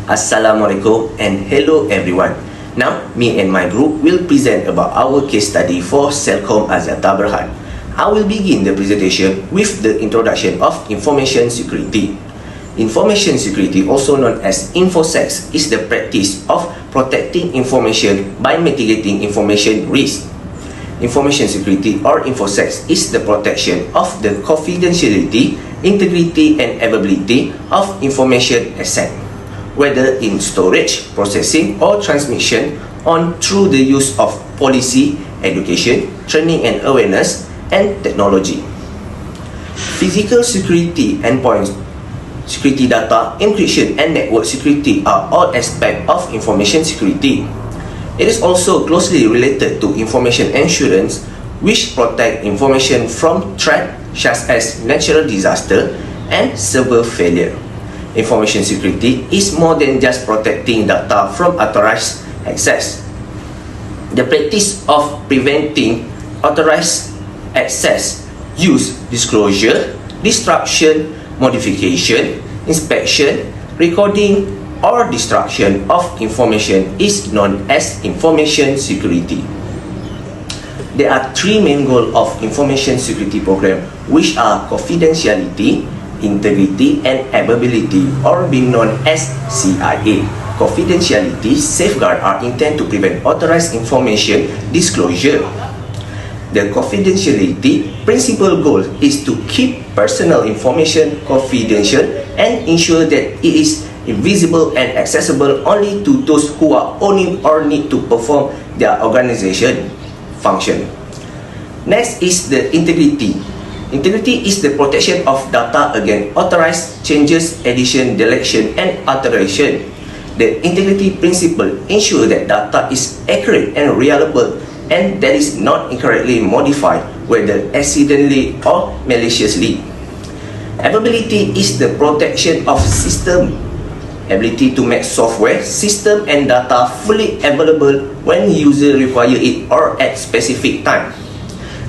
Assalamualaikum and hello everyone. Now, me and my group will present about our case study for Celcom Axiata Berhad. I will begin the presentation with the introduction of information security. Information security, also known as InfoSec, is the practice of protecting information by mitigating information risk. Information security or InfoSec is the protection of the confidentiality, integrity and availability of information asset, whether in storage, processing or transmission on through the use of policy, education, training and awareness, and technology. Physical security, endpoint security, data encryption and network security are all aspects of information security. It is also closely related to information assurance, which protect information from threats such as natural disaster and server failure. Information security is more than just protecting data from unauthorized access. The practice of preventing unauthorized access, use, disclosure, destruction, modification, inspection, recording, or destruction of information is known as information security. There are three main goals of information security program, which are confidentiality, integrity and availability, or being known as CIA. Confidentiality safeguards are intended to prevent authorized information disclosure. The confidentiality principal goal is to keep personal information confidential and ensure that it is invisible and accessible only to those who are owning or need to perform their organization function. Next is the integrity. Integrity is the protection of data against authorized changes, addition, deletion, and alteration. The integrity principle ensures that data is accurate and reliable and that is not incorrectly modified, whether accidentally or maliciously. Availability is the protection of system, ability to make software, system, and data fully available when user require it or at specific time.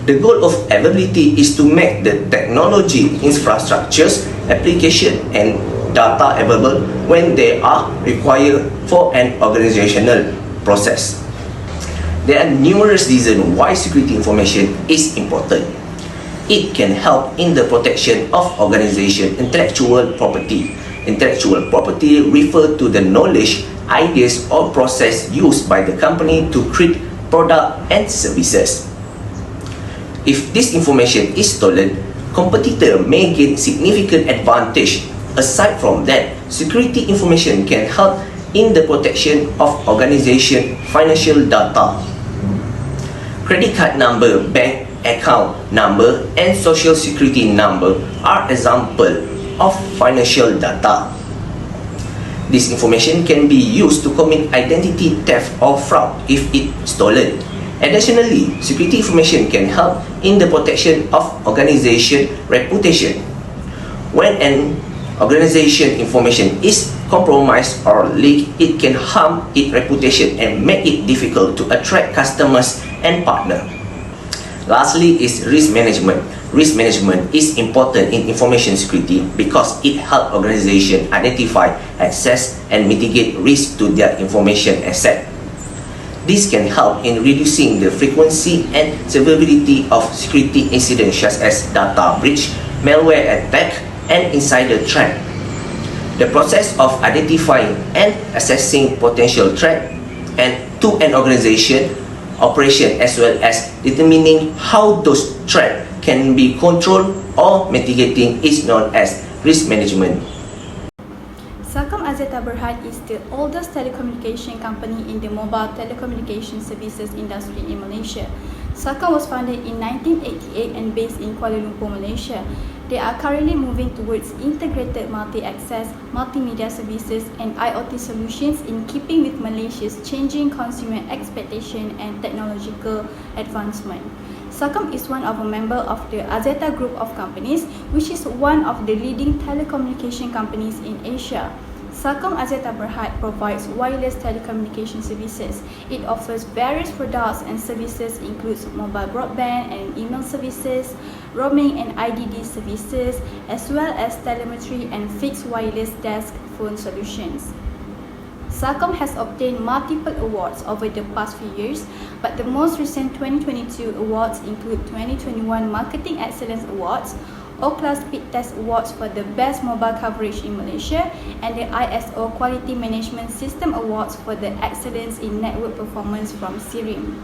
The goal of availability is to make the technology, infrastructures, application, and data available when they are required for an organizational process. There are numerous reasons why security information is important. It can help in the protection of organization intellectual property. Intellectual property refers to the knowledge, ideas, or process used by the company to create products and services. If this information is stolen, competitor may gain significant advantage. Aside from that, security information can help in the protection of organization financial data. Credit card number, bank account number, and social security number are examples of financial data. This information can be used to commit identity theft or fraud if it is stolen. Additionally, security information can help in the protection of organization reputation. When an organization information is compromised or leaked, it can harm its reputation and make it difficult to attract customers and partners. Lastly is risk management. Risk management is important in information security because it helps organizations identify, access, and mitigate risk to their information asset. This can help in reducing the frequency and severity of security incidents such as data breach, malware attack, and insider threat. The process of identifying and assessing potential threat and to an organization operation as well as determining how those threats can be controlled or mitigating is known as risk management. Celcom Axiata Berhad is the oldest telecommunication company in the mobile telecommunication services industry in Malaysia. Celcom was founded in 1988 and based in Kuala Lumpur, Malaysia. They are currently moving towards integrated multi-access, multimedia services and IoT solutions in keeping with Malaysia's changing consumer expectation and technological advancement. Celcom is one of a member of the Axiata Group of companies, which is one of the leading telecommunication companies in Asia. Celcom Axiata Berhad provides wireless telecommunication services. It offers various products and services includes mobile broadband and email services, roaming and IDD services, as well as telemetry and fixed wireless desk phone solutions. Celcom has obtained multiple awards over the past few years, but the most recent 2022 awards include 2021 Marketing Excellence Awards, O-Class Speed Test Awards for the Best Mobile Coverage in Malaysia, and the ISO Quality Management System Awards for the Excellence in Network Performance from SIRIM.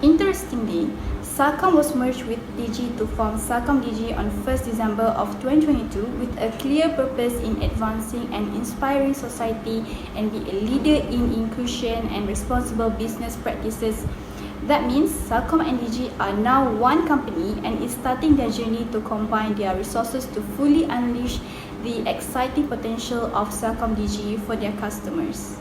Interestingly, Celcom was merged with Digi to form Celcom Digi on 1st December of 2022 with a clear purpose in advancing and inspiring society and be a leader in inclusion and responsible business practices. That means Celcom and Digi are now one company and is starting their journey to combine their resources to fully unleash the exciting potential of Celcom Digi for their customers.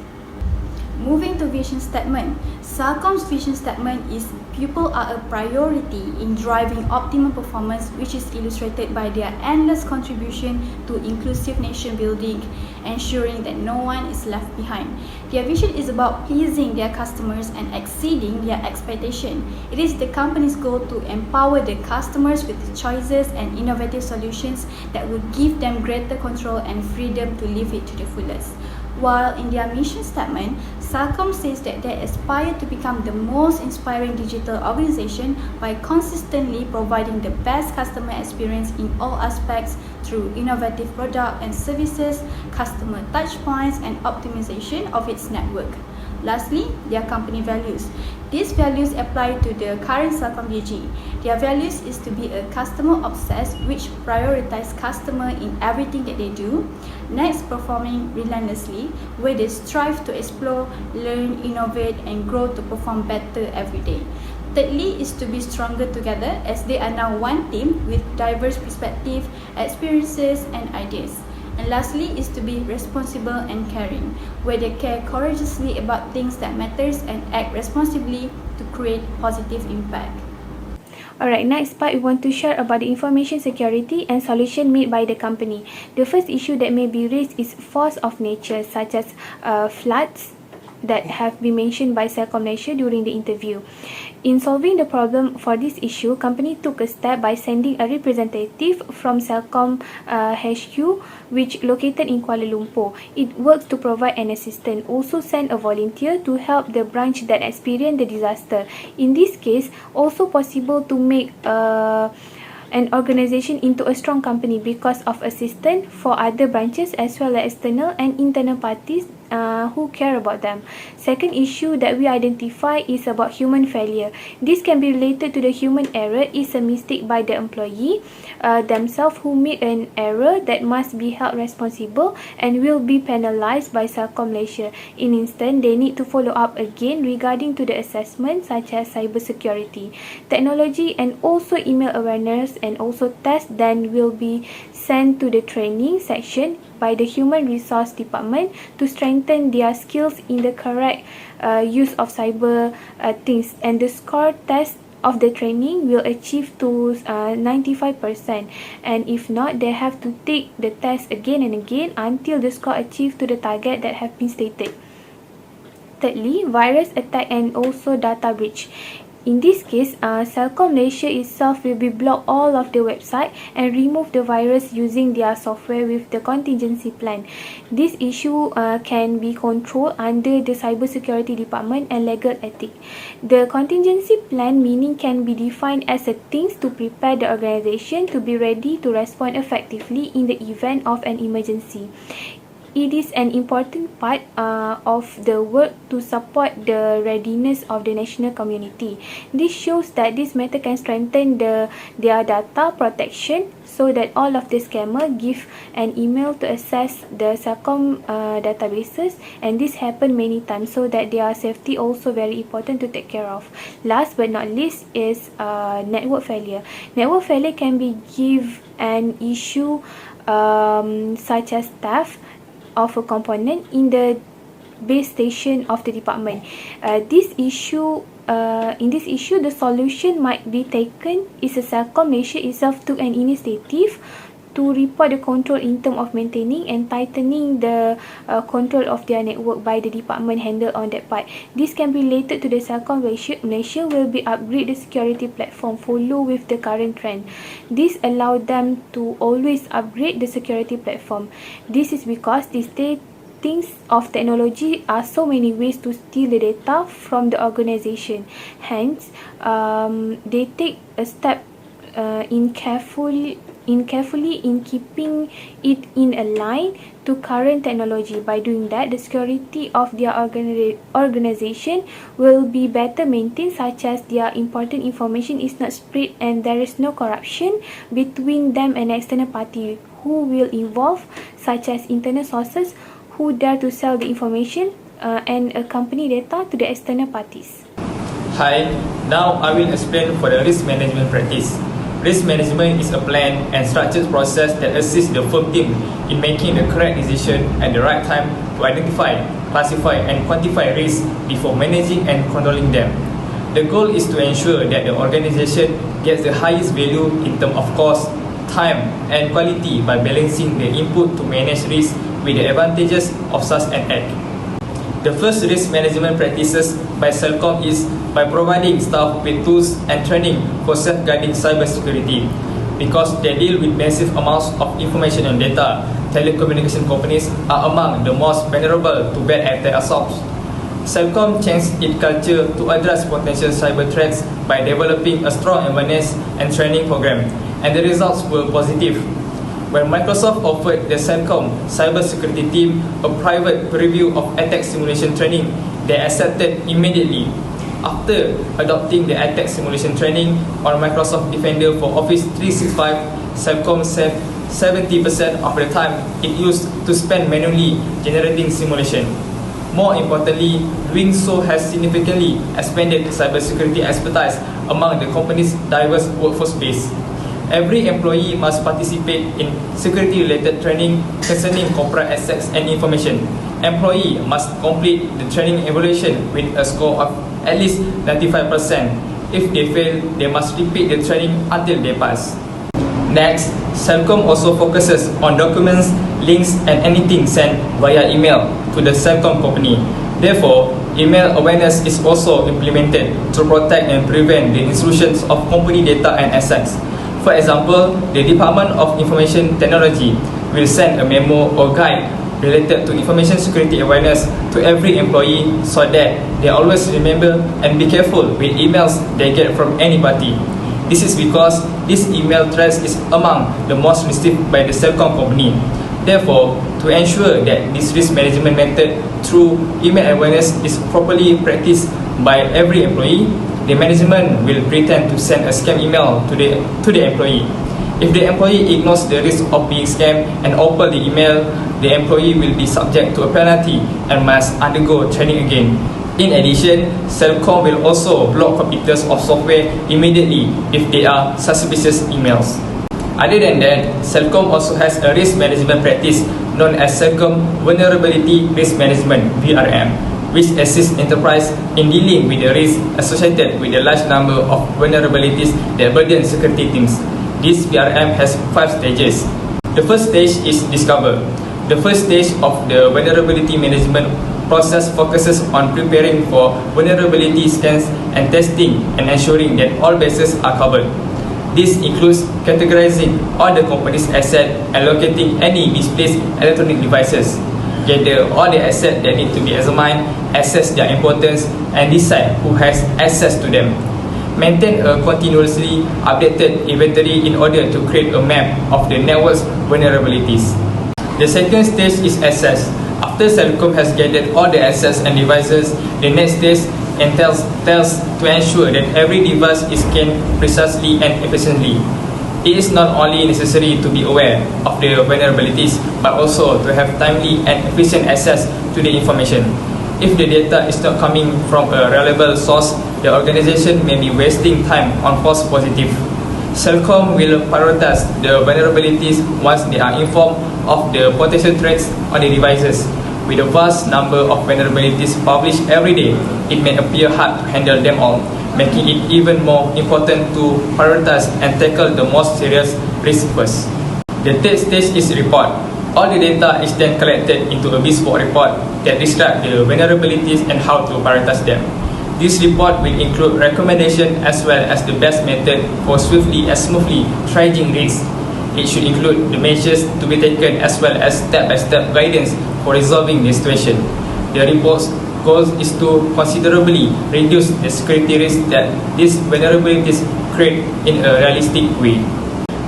Moving to vision statement, Celcom's vision statement is people are a priority in driving optimum performance, which is illustrated by their endless contribution to inclusive nation building, ensuring that no one is left behind. Their vision is about pleasing their customers and exceeding their expectation. It is the company's goal to empower the customers with choices and innovative solutions that will give them greater control and freedom to live it to the fullest. While in their mission statement, Celcom says that they aspire to become the most inspiring digital organization by consistently providing the best customer experience in all aspects through innovative product and services, customer touchpoints, and optimization of its network. Lastly, their company values. These values apply to the current Celcom Digi. Their values is to be a customer obsessed, which prioritize customer in everything that they do. Next, performing relentlessly, where they strive to explore, learn, innovate, and grow to perform better every day. Thirdly is to be stronger together, as they are now one team with diverse perspectives, experiences, and ideas. And lastly is to be responsible and caring, where they care courageously about things that matters and act responsibly to create positive impact. Alright, next part we want to share about the information security and solution made by the company. The first issue that may be raised is force of nature, such as floods that have been mentioned by Celcom Malaysia during the interview. In solving the problem for this issue, company took a step by sending a representative from Celcom HQ, which located in Kuala Lumpur. It works to provide an assistant. Also send a volunteer to help the branch that experienced the disaster. In this case, also possible to make an organization into a strong company because of assistance for other branches as well as external and internal parties who care about them. Second issue that we identify is about human failure. This can be related to the human error is a mistake by the employee themselves who made an error that must be held responsible and will be penalized by Celcom Malaysia. In instance, they need to follow up again regarding to the assessment such as cyber security, technology, and also email awareness, and also tests then will be sent to the training section by the human resource department to strengthen their skills in the correct use of cyber things, and the score test of the training will achieve to 95%, and if not, they have to take the test again and again until the score achieved to the target that have been stated. Thirdly, virus attack and also data breach. In this case, Celcom Malaysia itself will be block all of the website and remove the virus using their software with the contingency plan. This issue can be controlled under the cyber security department and legal ethics. The contingency plan meaning can be defined as a things to prepare the organization to be ready to respond effectively in the event of an emergency. It is an important part of the work to support the readiness of the national community. This shows that this method can strengthen their data protection so that all of the scammer give an email to access the Celcom databases, and this happen many times, so that their safety also very important to take care of. Last but not least is network failure. Network failure can be give an issue such as theft of a component in the base station of the department. In this issue, the solution might be taken is a Celcom Malaysia itself took an initiative to report the control in terms of maintaining and tightening the control of their network by the department handle on that part. This can be related to the Celcom Malaysia will be upgrade the security platform follow with the current trend. This allow them to always upgrade the security platform. This is because they things of technology are so many ways to steal the data from the organization. Hence, they take a step in carefully in keeping it in a line to current technology. By doing that, the security of their organization will be better maintained, such as their important information is not spread and there is no corruption between them and external party who will involve, such as internal sources who dare to sell the information and company data to the external parties. Hi, now I will explain for the risk management practice. Risk management is a planned and structured process that assists the firm team in making the correct decision at the right time to identify, classify and quantify risks before managing and controlling them. The goal is to ensure that the organization gets the highest value in terms of cost, time and quality by balancing the input to manage risk with the advantages of such an act. The first risk management practices by Celcom is by providing staff with tools and training for safeguarding cybersecurity. Because they deal with massive amounts of information and data, telecommunication companies are among the most vulnerable to bad actor assaults. Celcom changed its culture to address potential cyber threats by developing a strong awareness and training program, and the results were positive. When Microsoft offered the Celcom cybersecurity team a private preview of attack simulation training, they accepted immediately. After adopting the attack simulation training on Microsoft Defender for Office 365, Celcom saved 70% of the time it used to spend manually generating simulation. More importantly, doing so has significantly expanded cybersecurity expertise among the company's diverse workforce base. Every employee must participate in security-related training concerning corporate assets and information. Employee must complete the training evaluation with a score of at least 95%. If they fail, they must repeat the training until they pass. Next, Celcom also focuses on documents, links and anything sent via email to the Celcom company. Therefore, email awareness is also implemented to protect and prevent the intrusions of company data and assets. For example, the Department of Information Technology will send a memo or guide related to information security awareness to every employee so that they always remember and be careful with emails they get from anybody. This is because this email threat is among the most received by the Celcom company. Therefore, to ensure that this risk management method through email awareness is properly practiced by every employee, the management will pretend to send a scam email to the employee. If the employee ignores the risk of being scammed and opens the email, the employee will be subject to a penalty and must undergo training again. In addition, Celcom will also block computers or software immediately if they are suspicious emails. Other than that, Celcom also has a risk management practice known as Celcom Vulnerability Risk Management (VRM), which assists enterprise in dealing with the risk associated with the large number of vulnerabilities that burden security teams. This VRM has 5 stages. The first stage is discover. The first stage of the vulnerability management process focuses on preparing for vulnerability scans and testing and ensuring that all bases are covered. This includes categorizing all the company's assets and locating any misplaced electronic devices. Gather all the assets that need to be examined, assess their importance, and decide who has access to them. Maintain a continuously updated inventory in order to create a map of the network's vulnerabilities. The second stage is access. After Celcom has gathered all the assets and devices, the next stage entails to ensure that every device is scanned precisely and efficiently. It is not only necessary to be aware of the vulnerabilities, but also to have timely and efficient access to the information. If the data is not coming from a reliable source, the organization may be wasting time on false positive. Celcom will prioritize the vulnerabilities once they are informed of the potential threats on the devices. With a vast number of vulnerabilities published every day, it may appear hard to handle them all, making it even more important to prioritize and tackle the most serious risks first. The third stage is report. All the data is then collected into a bespoke report that describes the vulnerabilities and how to prioritize them. This report will include recommendations as well as the best method for swiftly and smoothly triaging risks. It should include the measures to be taken as well as step-by-step guidance for resolving the situation. The report's goal is to considerably reduce the security risk that these vulnerabilities create in a realistic way.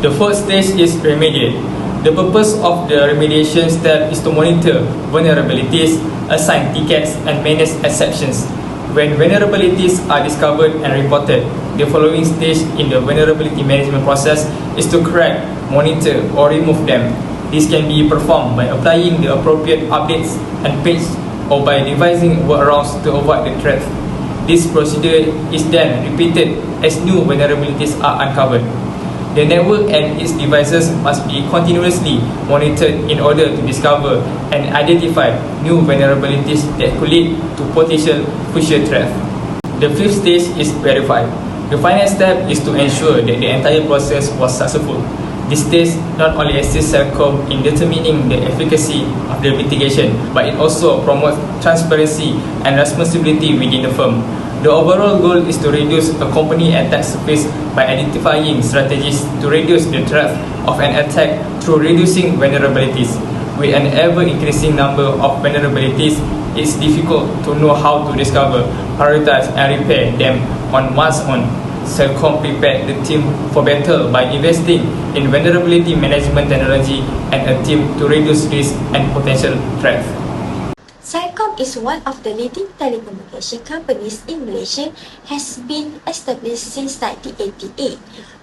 The fourth stage is remediate. The purpose of the remediation step is to monitor vulnerabilities, assign tickets, and manage exceptions. When vulnerabilities are discovered and reported, the following stage in the vulnerability management process is to correct, monitor, or remove them. This can be performed by applying the appropriate updates and patches or by devising workarounds to avoid the threat. This procedure is then repeated as new vulnerabilities are uncovered. The network and its devices must be continuously monitored in order to discover and identify new vulnerabilities that could lead to potential future threats. The fifth stage is verify. The final step is to ensure that the entire process was successful. This stage not only assists Celcom in determining the efficacy of the mitigation, but it also promotes transparency and responsibility within the firm. The overall goal is to reduce a company attack surface by identifying strategies to reduce the threat of an attack through reducing vulnerabilities. With an ever-increasing number of vulnerabilities, it's difficult to know how to discover, prioritize, and repair them on one's own. Celcom prepared the team for battle by investing in vulnerability management technology and a team to reduce risk and potential threats. Celcom is one of the leading telecommunication companies in Malaysia, has been established since 1988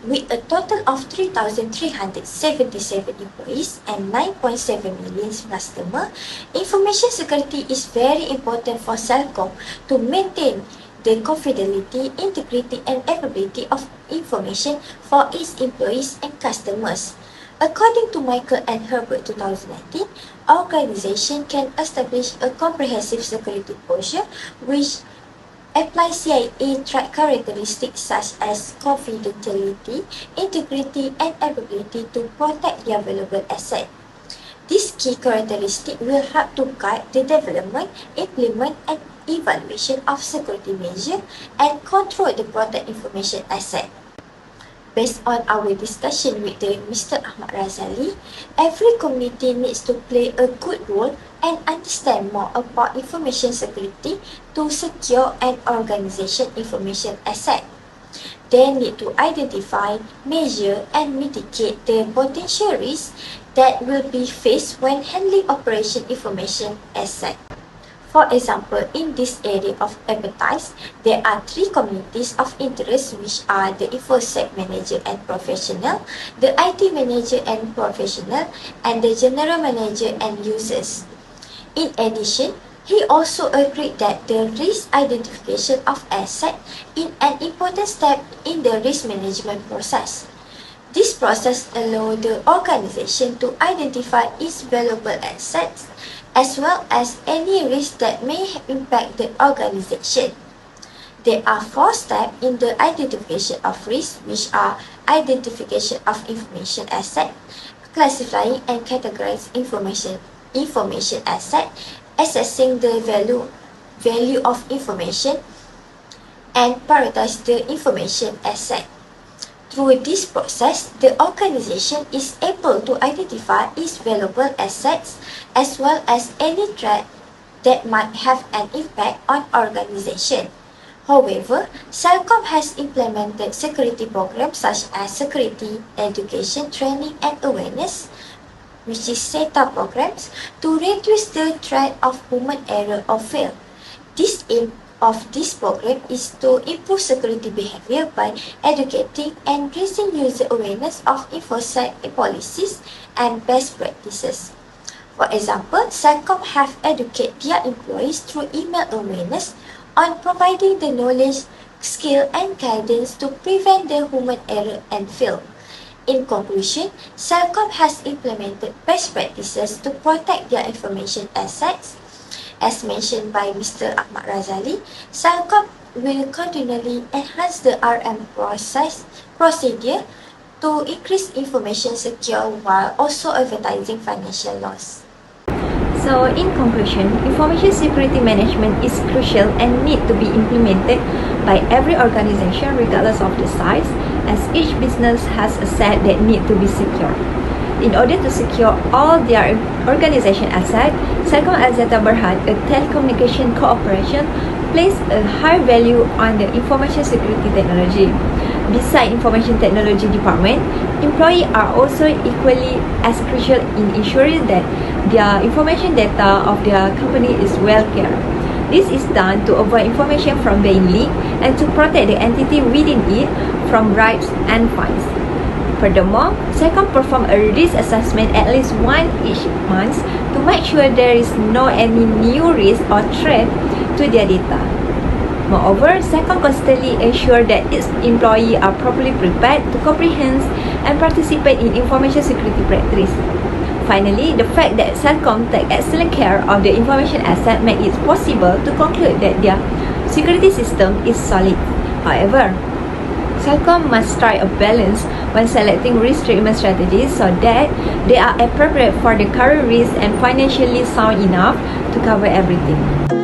with a total of 3,377 employees and 9.7 million customers. Information security is very important for Celcom to maintain the confidentiality, integrity and availability of information for its employees and customers. According to Michael and Herbert 2019, organization can establish a comprehensive security posture which applies CIA characteristics such as confidentiality, integrity and ability to protect their valuable asset. This key characteristic will help to guide the development, implement and evaluation of security measures and control the protect information asset. Based on our discussion with Mr. Ahmad Razali, every community needs to play a good role and understand more about information security to secure an organization information asset. They need to identify, measure and mitigate the potential risks that will be faced when handling operation information asset. For example, in this area of expertise, there are three communities of interest which are the InfoSec manager and professional, the IT manager and professional, and the general manager and users. In addition, he also agreed that the risk identification of asset is an important step in the risk management process. This process allows the organization to identify its valuable assets as well as any risk that may impact the organization. There are four steps in the identification of risk, which are identification of information asset, classifying and categorizing information asset, assessing the value of information, and prioritize the information asset. Through this process, the organization is able to identify its valuable assets as well as any threat that might have an impact on organization. However, Celcom has implemented security programs such as security, education, training and awareness, which is SETA programs, to reduce the threat of human error or fail. This aim of this program is to improve security behavior by educating and raising user awareness of InfoSec policies and best practices. For example, Celcom have educated their employees through email awareness on providing the knowledge, skill and guidance to prevent the human error and fail. In conclusion, Celcom has implemented best practices to protect their information assets. As mentioned by Mr. Ahmad Razali, Celcom will continually enhance the RM procedure to increase information secure while also advertising financial loss. So, in conclusion, information security management is crucial and need to be implemented by every organization regardless of the size, as each business has assets that need to be secured. In order to secure all their organization assets, Celcom Axiata Berhad, a telecommunication corporation, place a high value on the information security technology. Besides information technology department, employees are also equally as crucial in ensuring that their information data of their company is well cared. This is done to avoid information from being leaked and to protect the entity within it from bribes and fines. Furthermore, Celcom perform a risk assessment at least once each month to make sure there is no any new risk or threat to their data. Moreover, Celcom constantly ensure that its employees are properly prepared to comprehend and participate in information security practice. Finally, the fact that Celcom take excellent care of the information asset make it possible to conclude that their security system is solid. However, Celcom must strike a balance when selecting risk treatment strategies so that they are appropriate for the current risk and financially sound enough to cover everything.